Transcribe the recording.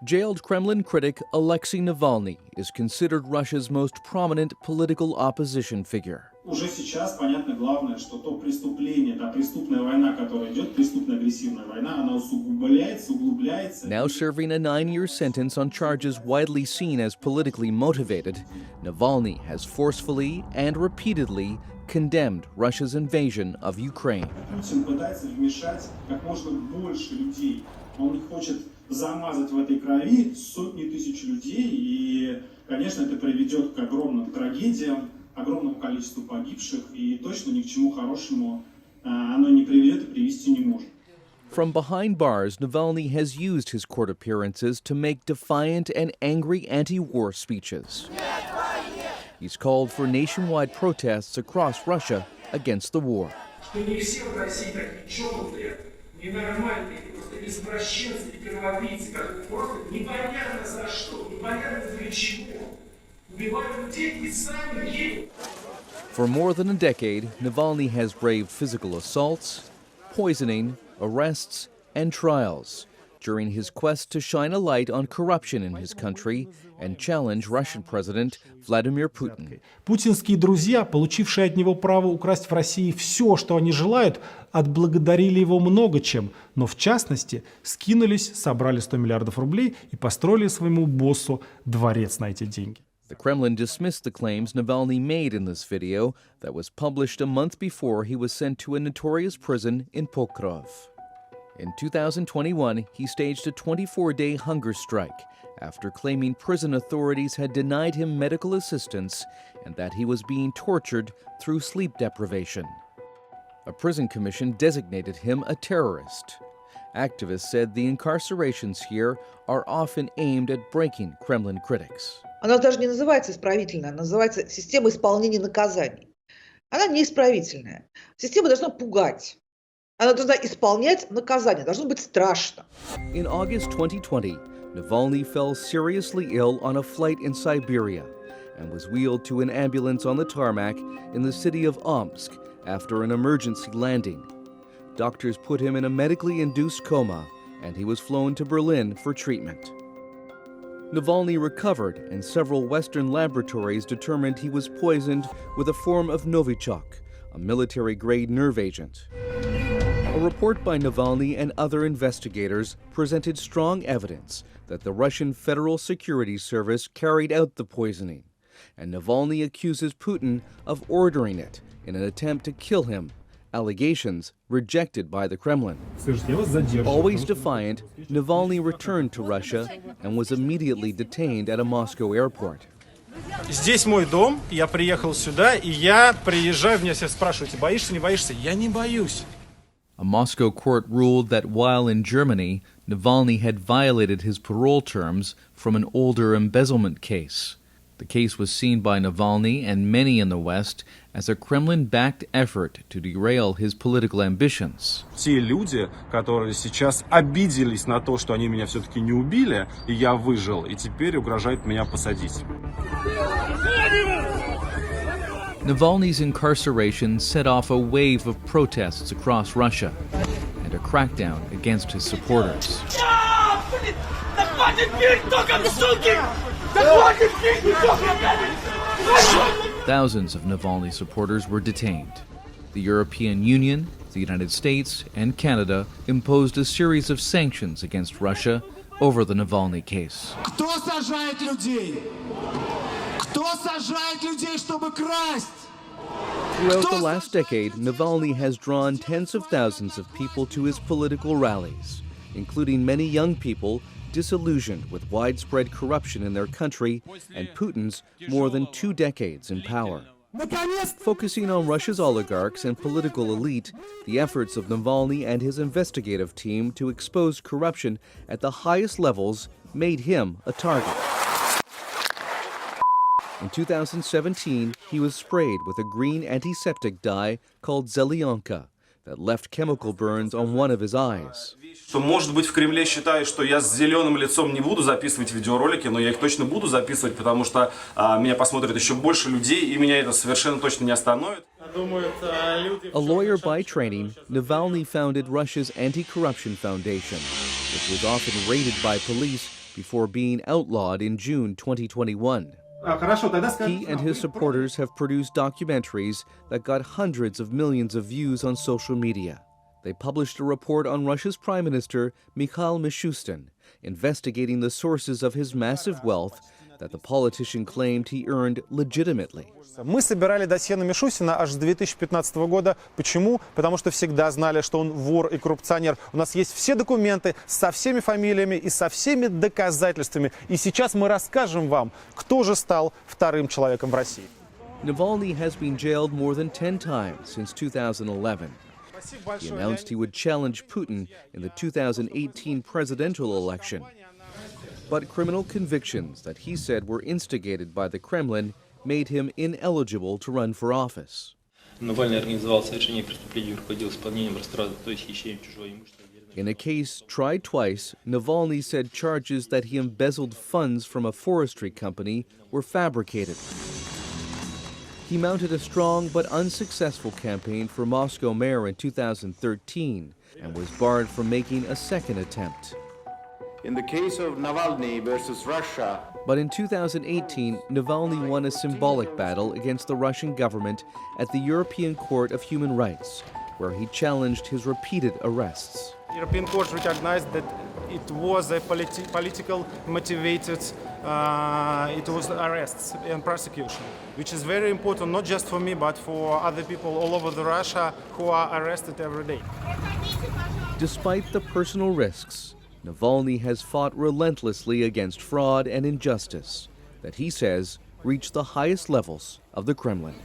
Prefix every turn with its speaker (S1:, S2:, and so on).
S1: Jailed Kremlin critic Alexei Navalnîi is considered Russia's most prominent political opposition figure.
S2: Уже сейчас понятно главное, что то преступление, та преступная война, которая идет, преступная агрессивная война, она усугубляется, углубляется.
S1: Now serving a 9-year sentence on charges widely seen as politically motivated, Navalnîi has forcefully and repeatedly condemned Russia's invasion of Ukraine.
S2: Путин пытается вмешать как можно больше людей. Он хочет замазать в этой крови сотни тысяч людей, и, конечно, это приведет к огромным трагедиям, огромному количеству погибших, и точно ни к чему хорошему оно не приведет и привести не может.
S1: From behind bars, Navalnîi has used his court appearances to make defiant and angry anti-war speeches. He's called for nationwide protests across Russia against the war. For more than a decade, Navalnîi has braved physical assaults, poisoning, arrests, and trials during his quest to shine a light on corruption in his country and challenge Russian President Vladimir Putin.
S3: Путинские друзья, получившие от него право украсть в России все, что они желают, отблагодарили его много чем, но в частности скинулись, собрали 100 миллиардов рублей и построили своему боссу дворец на эти деньги.
S1: The Kremlin dismissed the claims Navalnîi made in this video that was published a month before he was sent to a notorious prison in Pokrov. In 2021, he staged a 24-day hunger strike after claiming prison authorities had denied him medical assistance and that he was being tortured through sleep deprivation. A prison commission designated him a terrorist. Activists said the incarcerations here are often aimed at breaking Kremlin critics.
S4: Она даже не называется исправительная, она называется система исполнения наказаний. Она не исправительная. Система должна пугать. Она должна исполнять наказание, должно быть страшно.
S1: In August 2020, Navalnîi fell seriously ill on a flight in Siberia and was wheeled to an ambulance on the tarmac in the city of Omsk after an emergency landing. Doctors put him in a medically induced coma and he was flown to Berlin for treatment. Navalnîi recovered and several Western laboratories determined he was poisoned with a form of Novichok, a military-grade nerve agent. A report by Navalnîi and other investigators presented strong evidence that the Russian Federal Security Service carried out the poisoning, and Navalnîi accuses Putin of ordering it in an attempt to kill him, allegations rejected by the Kremlin. Always defiant, Navalnîi returned to Russia and was immediately detained at a Moscow airport.
S5: Здесь мой дом, я приехал сюда, и я приезжаю, меня все спрашивают, боишься, не боишься? Я не боюсь.
S1: A Moscow court ruled that while in Germany, Navalnîi had violated his parole terms from an older embezzlement case. The case was seen by Navalnîi and many in the West as a Kremlin-backed effort to derail his political ambitions.
S5: Те люди, которые сейчас обиделись на то, что они меня все-таки не убили, и я выжил, и теперь угрожают меня посадить.
S1: Navalnîi's incarceration set off a wave of protests across Russia and a crackdown against his supporters. Thousands of Navalnîi supporters were detained. The European Union, the United States, and Canada imposed a series of sanctions against Russia over the Navalnîi case.
S6: Кто сажает людей? Кто сажает людей, чтобы красть?
S1: Throughout the last decade, Navalnîi has drawn tens of thousands of people to his political rallies, including many young people disillusioned with widespread corruption in their country and Putin's more than 2 decades in power. Focusing on Russia's oligarchs and political elite, the efforts of Navalnîi and his investigative team to expose corruption at the highest levels made him a target. In 2017, he was sprayed with a green antiseptic dye called zelionka that left chemical burns on one of his eyes.
S5: Что, может быть, в Кремле считают, что я с зеленым лицом не буду записывать видеоролики, но я их точно буду записывать, потому что меня посмотрят еще больше людей, и меня это совершенно точно не остановит.
S1: A lawyer by training, Navalnîi founded Russia's Anti-Corruption Foundation, which was often raided by police before being outlawed in June 2021. He and his supporters have produced documentaries that got hundreds of millions of views on social media. They published a report on Russia's Prime Minister Mikhail Mishustin, investigating the sources of his massive wealth that the politician claimed he earned legitimately.
S7: Мы собирали досье на Мишустина аж с 2015 года. Почему? Потому что всегда знали, что он вор и коррупционер. У нас есть все документы со всеми фамилиями и со всеми доказательствами. И сейчас мы расскажем вам, кто же стал вторым человеком в России.
S1: Navalny has been jailed more than 10 times since 2011. He announced he would challenge Putin in the 2018 presidential election. But criminal convictions that he said were instigated by the Kremlin made him ineligible to run for office.
S8: Навальный организовал совершение преступлений и руководил исполнением то есть хищением чужого имущества.
S1: In a case tried twice, Navalny said charges that he embezzled funds from a forestry company were fabricated. He mounted a strong but unsuccessful campaign for Moscow mayor in 2013 and was barred from making a second attempt.
S9: In the case of Navalny versus Russia,
S1: But in 2018, Navalny won a symbolic battle against the Russian government at the European Court of Human Rights, where he challenged his repeated arrests.
S7: The European Court recognized that it was a political motivated arrests and prosecution, which is very important not just for me but for other people all over Russia who are arrested every day.
S1: Despite the personal risks, Navalny has fought relentlessly against fraud and injustice that he says reached the highest levels of the Kremlin.